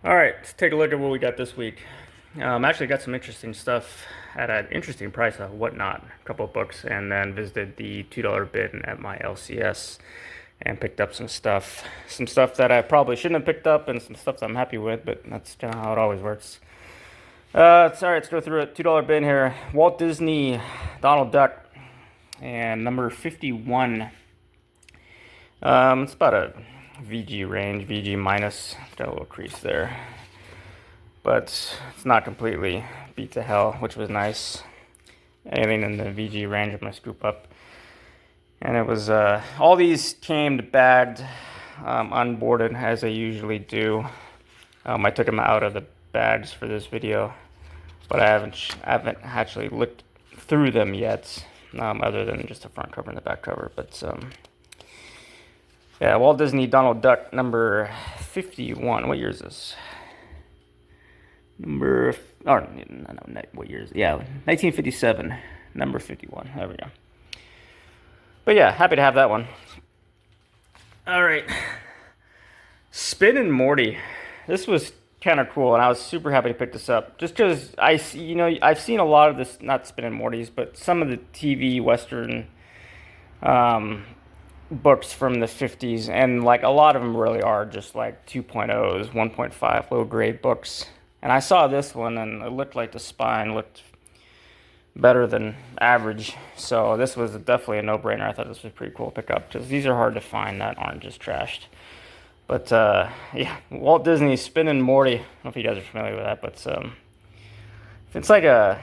All right, let's take a look at what we got this week. Actually got some interesting stuff at an interesting price of Whatnot, a couple of books, and then visited the $2 bin at my LCS and picked up some stuff. Some stuff that I probably shouldn't have picked up and some stuff that I'm happy with, but that's kind of how it always works. It's all right, let's go through it. $2 bin here. Walt Disney, Donald Duck, and number 51. It's about a VG range, VG minus. Got a little crease there, but it's not completely beat to hell, which was nice. Anything in the VG range I'm gonna scoop up. And it was all these came bagged, unboarded as they usually do. I took them out of the bags for this video, but I haven't actually looked through them yet, other than just the front cover and the back cover. But yeah, Walt Disney Donald Duck number 51. What year is this? What year is it? Yeah, 1957. Number 51. There we go. But yeah, happy to have that one. All right. Spin and Morty. This was kind of cool, and I was super happy to pick this up. Just because I've seen a lot of this, not Spin and Morty's, but some of the TV Western books from the 50s, and like a lot of them really are just like 2.0s, 1.5 low grade books. And I saw this one and it looked like the spine looked better than average, so this was definitely a no-brainer. I thought this was pretty cool to pick up because these are hard to find that aren't just trashed. But yeah, Walt Disney Spin and Morty. I don't know if you guys are familiar with that, but it's like a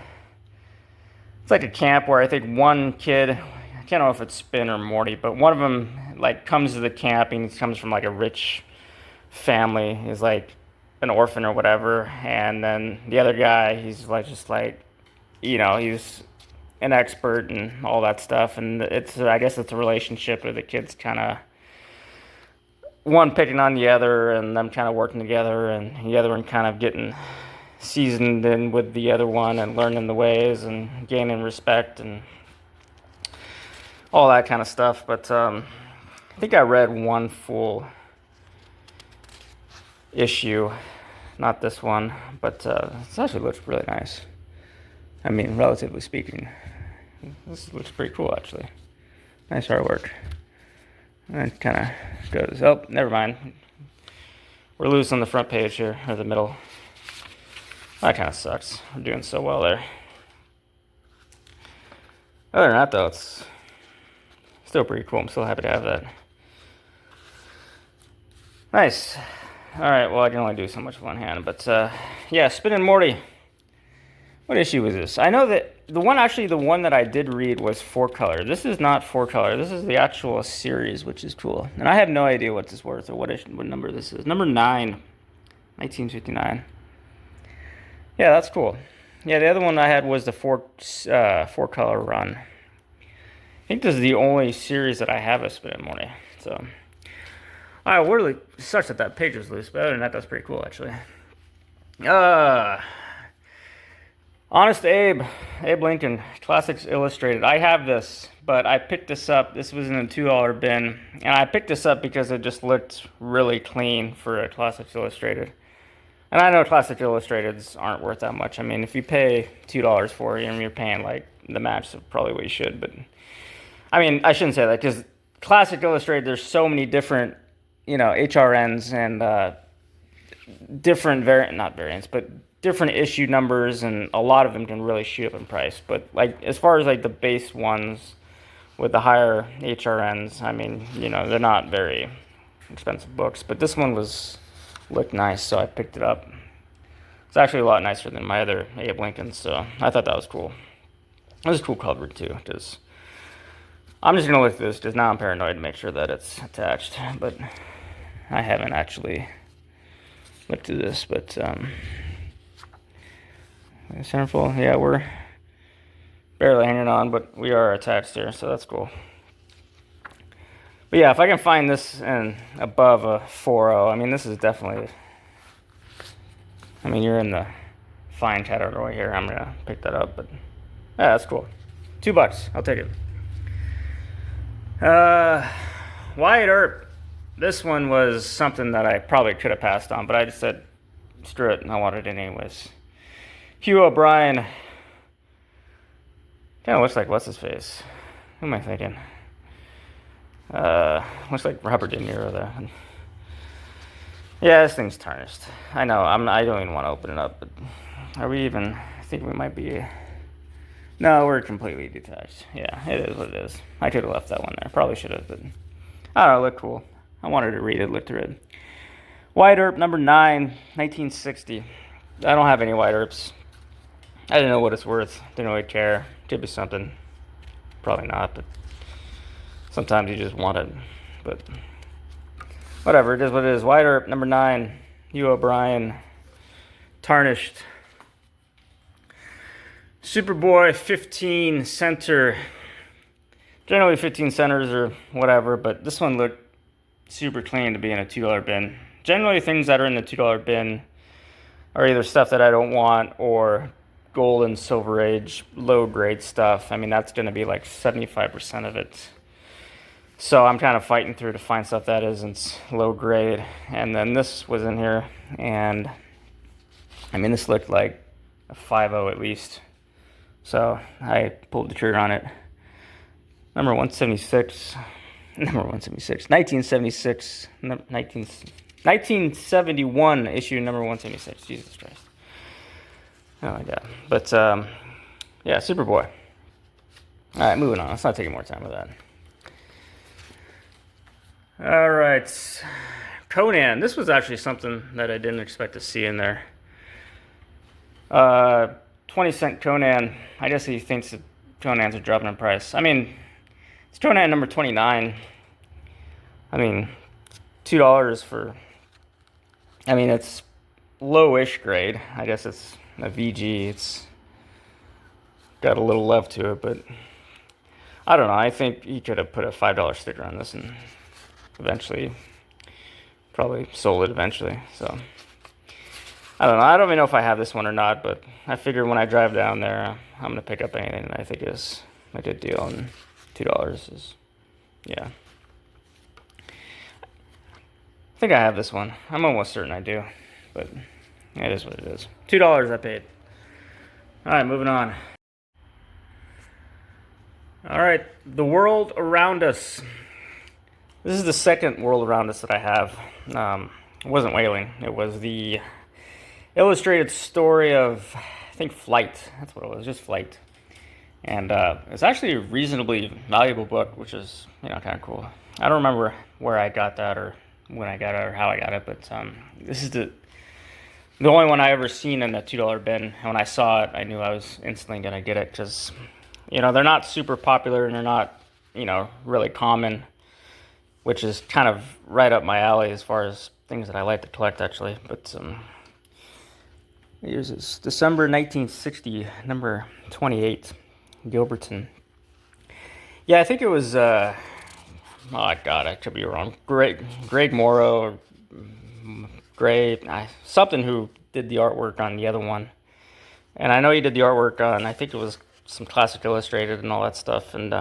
camp where I think one kid, I can't know if it's Spin or Morty, but one of them like comes to the camp and he comes from like a rich family. He's like an orphan or whatever, and then the other guy, he's like just like, he's an expert and all that stuff. And I guess it's a relationship where the kids kind of one picking on the other and them kind of working together, and the other one kind of getting seasoned in with the other one and learning the ways and gaining respect and all that kind of stuff. But I think I read one full issue, not this one, but this actually looks really nice. I mean, relatively speaking, this looks pretty cool actually. Nice artwork. And it kind of goes, oh, never mind. We're loose on the front page here, or the middle. That kind of sucks. I'm doing so well there. Other than that, though, it's still pretty cool. I'm still happy to have that. Nice. All right, well, I can only do so much with one hand, but yeah, Spin and Morty. What issue was this? I know that the one that I did read was 4-color. This is not 4-color. This is the actual series, which is cool. And I have no idea what this is worth or what number this is. Number 9, 1959. Yeah, that's cool. Yeah, the other one I had was the 4-color run. I think this is the only series that I have of Spin and Morty. So, all right, really sucks that page was loose, but other than that, that's pretty cool, actually. Honest Abe Lincoln, Classics Illustrated. I have this, but I picked this up. This was in a $2 bin, and I picked this up because it just looked really clean for a Classics Illustrated. And I know Classics Illustrateds aren't worth that much. I mean, if you pay $2 for it, and you're paying like the match, so probably what you should. But I mean, I shouldn't say that because Classic Illustrated, there's so many different, HRNs and different different issue numbers, and a lot of them can really shoot up in price. But like as far as like the base ones with the higher HRNs, I mean, they're not very expensive books. But this one looked nice, so I picked it up. It's actually a lot nicer than my other Abe Lincoln, so I thought that was cool. It was a cool cover too, because I'm just gonna look at this because now I'm paranoid to make sure that it's attached, but I haven't actually looked at this. But centerfold, yeah, we're barely hanging on, but we are attached there, so that's cool. But yeah, if I can find this and above a 4.0, I mean, this is definitely, I mean, you're in the fine category here. I'm gonna pick that up, but yeah, that's cool. $2, I'll take it. Wyatt Earp. This one was something that I probably could have passed on, but I just said screw it. I wanted it anyways. Hugh O'Brien. Kind of looks like what's his face? Who am I thinking? Looks like Robert De Niro though. Yeah, this thing's tarnished. I know. I don't even want to open it up. But are we even? I think we might be. No, we're completely detached. Yeah, it is what it is. I could have left that one there. Probably should have, but I don't know. It looked cool. I wanted to read it. Looked through it. White Earp number 9, 1960. I don't have any White Earps. I didn't know what it's worth. Didn't really care. Could be something. Probably not, but sometimes you just want it. But whatever, it is what it is. White Earp number 9, Hugh O'Brien, tarnished. Superboy 15 center. Generally 15 centers or whatever, but this one looked super clean to be in a $2 bin. Generally things that are in the $2 bin are either stuff that I don't want or gold and silver age low grade stuff. I mean, that's going to be like 75% of it. So I'm kind of fighting through to find stuff that isn't low grade. And then this was in here, and I mean, this looked like a 5.0 at least. So I pulled the trigger on it. Number 176. Number 176. 1976. 1971 issue number 176. Jesus Christ. Oh my God. But yeah, Superboy. All right, moving on. Let's not take more time with that. All right, Conan. This was actually something that I didn't expect to see in there. 20-cent Conan. I guess he thinks that Conan's are dropping in price. I mean, it's Conan number 29. I mean, $2 for. I mean, it's low-ish grade. I guess it's a VG. It's got a little love to it, but I don't know. I think he could have put a $5 sticker on this and eventually probably sold it eventually. So I don't know. I don't even know if I have this one or not, but I figure when I drive down there, I'm going to pick up anything that I think is a good deal, and $2 is, yeah. I think I have this one. I'm almost certain I do, but it is what it is. $2 I paid. All right, moving on. All right, the world around us. This is the second world around us that I have. It wasn't Whaling. It was the illustrated story of, I think, Flight. That's what it was, just Flight. And it's actually a reasonably valuable book, which is, kind of cool. I don't remember where I got that or when I got it or how I got it, but this is the only one I ever seen in the $2 bin. And when I saw it, I knew I was instantly going to get it because, they're not super popular and they're not, really common, which is kind of right up my alley as far as things that I like to collect, actually. But here's this December 1960, number 28, Gilberton. Yeah, I think it was, oh God, I could be wrong. Greg Morrow, or something who did the artwork on the other one. And I know he did the artwork on, I think it was some Classic Illustrated and all that stuff. And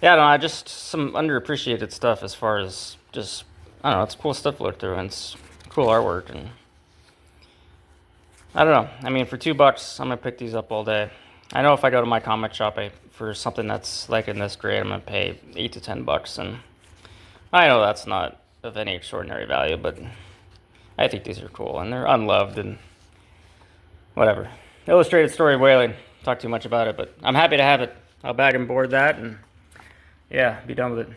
yeah, I don't know, just some underappreciated stuff as far as just, I don't know, it's cool stuff to look through and it's cool artwork. And I don't know, I mean, for $2, I'm going to pick these up all day. I know if I go to my comic shop for something that's like in this grade, I'm going to pay $8 to $10. And I know that's not of any extraordinary value, but I think these are cool and they're unloved and whatever. Illustrated story of Whaling. Talk too much about it, but I'm happy to have it. I'll bag and board that and yeah, be done with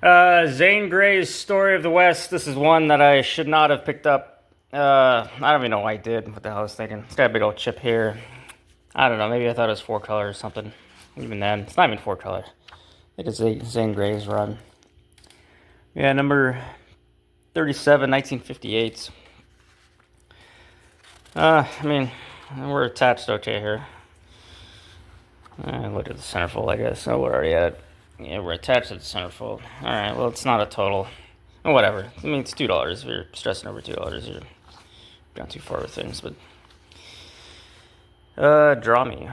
it. Zane Grey's Story of the West. This is one that I should not have picked up. I don't even know why I did. What the hell I was thinking. It's got a big old chip here. I don't know. Maybe I thought it was 4-color or something. Even then, it's not even 4-color. I think it's Zane Grey's run. Yeah, number 37, 1958. I mean, we're attached okay here. Look at the centerfold, I guess. Oh, we're already at it. Yeah, we're attached to the centerfold. Alright, well, it's not a total. Oh, whatever. I mean, it's $2. If you're stressing over $2, you're gone too far with things, but draw me.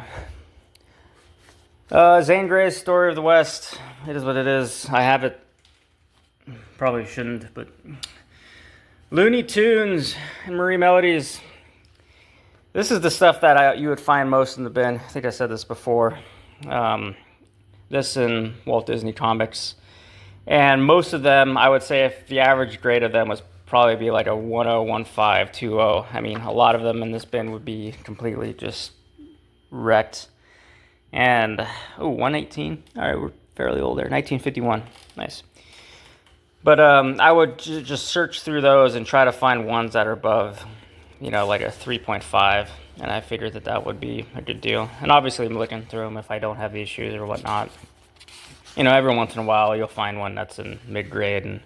Zane Grey's Story of the West. It is what it is. I have it. Probably shouldn't, but Looney Tunes and Marie Melodies. This is the stuff that you would find most in the bin. I think I said this before. This and Walt Disney Comics. And most of them, I would say if the average grade of them was probably be like a 10, 15, 20. I mean, a lot of them in this bin would be completely just wrecked. And, 118. All right, we're fairly old there. 1951. Nice. But I would just search through those and try to find ones that are above, like a 3.5. And I figured that would be a good deal. And obviously I'm looking through them if I don't have the issues or whatnot. Every once in a while you'll find one that's in mid-grade, and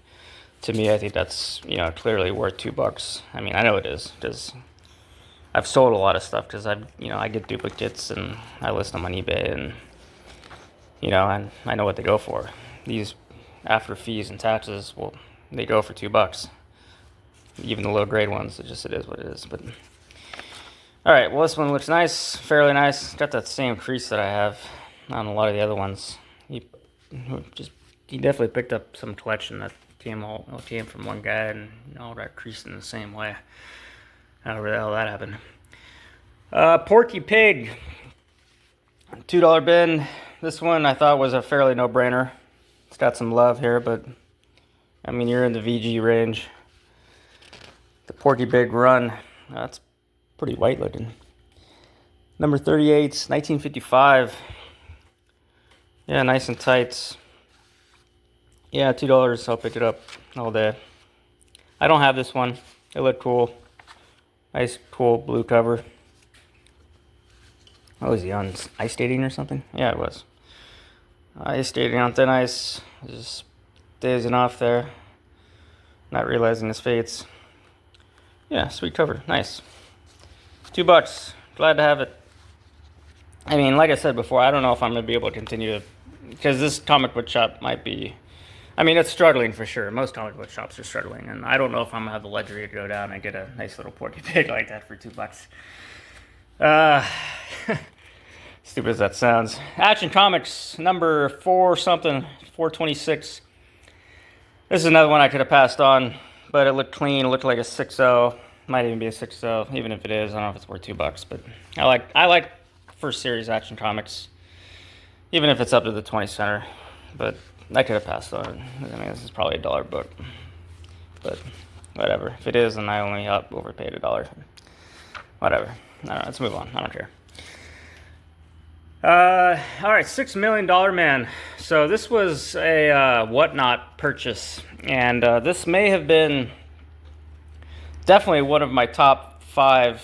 to me I think that's, clearly worth $2. I mean, I know it is, because I've sold a lot of stuff, because I get duplicates and I list them on eBay, and, and I know what they go for. These, after fees and taxes, well, they go for $2. Even the low-grade ones, it is what it is, but... Alright, well this one looks nice, fairly nice. Got that same crease that I have on a lot of the other ones. He definitely picked up some collection that came from one guy, and all got creased in the same way. However the hell that happened. Porky Pig, $2 bin. This one I thought was a fairly no-brainer. It's got some love here, but I mean, you're in the VG range. The Porky Pig run, that's pretty white looking. Number 38, 1955. Yeah, nice and tight. Yeah, $2. I'll pick it up all day. I don't have this one. It looked cool. Nice, cool blue cover. What was he on? Ice skating or something? Yeah, it was. Ice skating on thin ice. Just dazing off there. Not realizing his fates. Yeah, sweet cover. Nice. $2. Glad to have it. I mean, like I said before, I don't know if I'm going to be able to continue to... Because this comic book shop might be... I mean, it's struggling for sure. Most comic book shops are struggling. And I don't know if I'm going to have the luxury to go down and get a nice little Porky Pig like that for $2. Stupid as that sounds. Action Comics, number 426. This is another one I could have passed on, but it looked clean. It looked like a 6.0. Might even be a 6.0. Even if it is, I don't know if it's worth $2. But I like first series Action Comics, even if it's up to the 20 center. But I could have passed on it. I mean, this is probably a $1 book, but whatever. If it is, then I only overpaid $1. Whatever. I don't know. Let's move on. I don't care. All right, $6 Million Man. So this was a Whatnot purchase, and this may have been definitely one of my top 5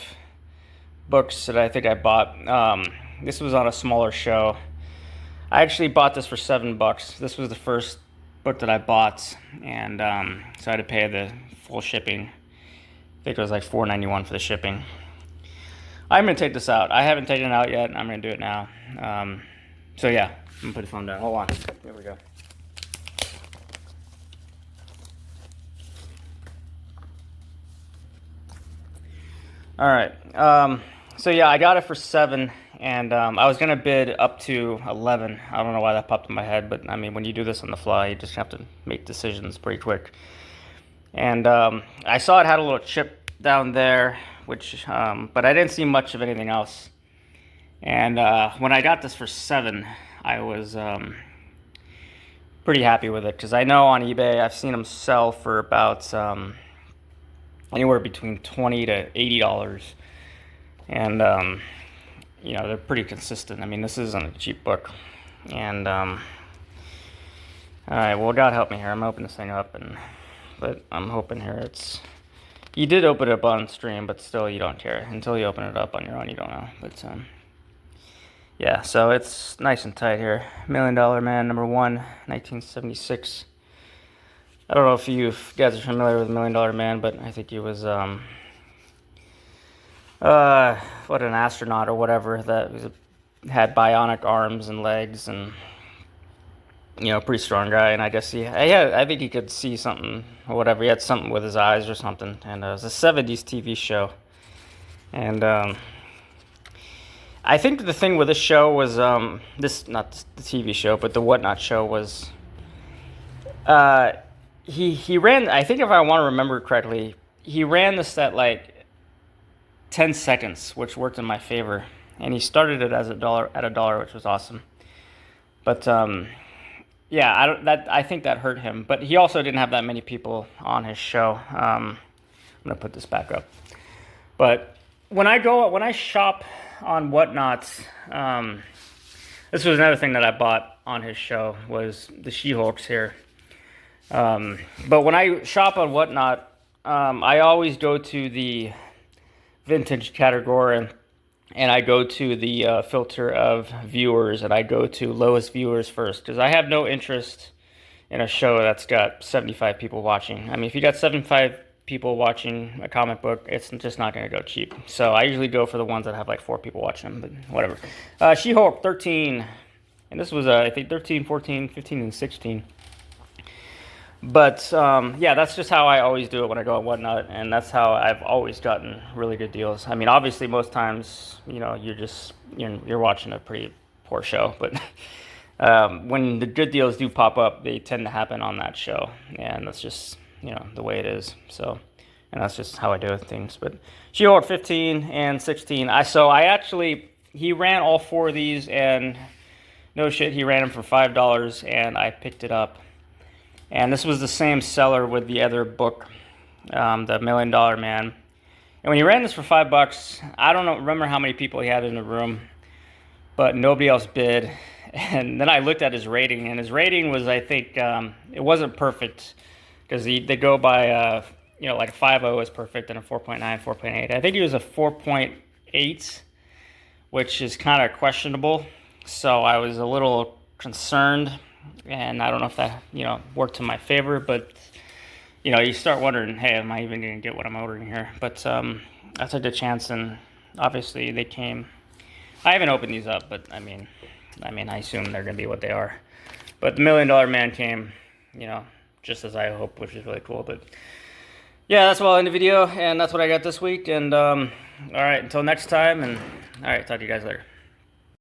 books that I think I bought. This was on a smaller show. I actually bought this for $7. This was the first book that I bought, and so I had to pay the full shipping. I think it was like $4.91 for the shipping. I'm going to take this out. I haven't taken it out yet. I'm going to do it now. So yeah, I'm going to put the phone down. Hold on. Here we go. All right. So yeah, I got it for $7, and I was going to bid up to $11. I don't know why that popped in my head, but I mean, when you do this on the fly, you just have to make decisions pretty quick. And I saw it had a little chip down there, but I didn't see much of anything else. And when I got this for $7, I was pretty happy with it, because I know on eBay I've seen them sell for about anywhere between $20 to $80, and they're pretty consistent. I mean, this isn't a cheap book. And all right, well, God help me here. I'm opening this thing up, but I'm hoping here it's... You did open it up on stream, but still you don't care. Until you open it up on your own, you don't know. But yeah, so it's nice and tight here. $1 Million Man, number 1, 1976. I don't know if you guys are familiar with $1 Million Man, but I think he was an astronaut or whatever that had bionic arms and legs, and pretty strong guy. And I guess I think he could see something or whatever. He had something with his eyes or something. And it was a 70s TV show. And I think the thing with this show was not the TV show, but the Whatnot show was he ran. I think if I want to remember correctly, he ran this at like 10 seconds, which worked in my favor. And he started it as $1, which was awesome. But yeah, I think that hurt him. But he also didn't have that many people on his show. I'm gonna put this back up. But when I shop on Whatnot, this was another thing that I bought on his show was the She-Hulks here. But when I shop on Whatnot, I always go to the vintage category, and I go to the filter of viewers, and I go to lowest viewers first, because I have no interest in a show that's got 75 people watching. I mean, if you got 75 people watching a comic book, it's just not going to go cheap. So I usually go for the ones that have like 4 people watching them, but whatever. She-Hulk 13, and this was I think 13, 14, 15, and 16. But yeah, that's just how I always do it when I go on Whatnot, and that's how I've always gotten really good deals. I mean, obviously, most times, you know, you're watching a pretty poor show, but when the good deals do pop up, they tend to happen on that show, and that's just, you know, the way it is. So, and that's just how I do things. But She-Hulk 15 and 16. He ran all 4 of these, and no shit, he ran them for $5, and I picked it up. And this was the same seller with the other book, the $1 Million Man. And when he ran this for $5, I don't remember how many people he had in the room, but nobody else bid. And then I looked at his rating, and his rating was, I think, it wasn't perfect, because they go by, you know, like a 5.0 is perfect, and a 4.9, 4.8. I think he was a 4.8, which is kind of questionable. So I was a little concerned. And I don't know if that, you know, worked in my favor, but, you know, you start wondering, hey, am I even going to get what I'm ordering here? But I took the chance, and obviously they came. I haven't opened these up, but I mean, I assume they're going to be what they are. But the $1 Million Man came, you know, just as I hoped, which is really cool. But yeah, that's all in the video, and that's what I got this week. And all right, until next time, and all right, talk to you guys later.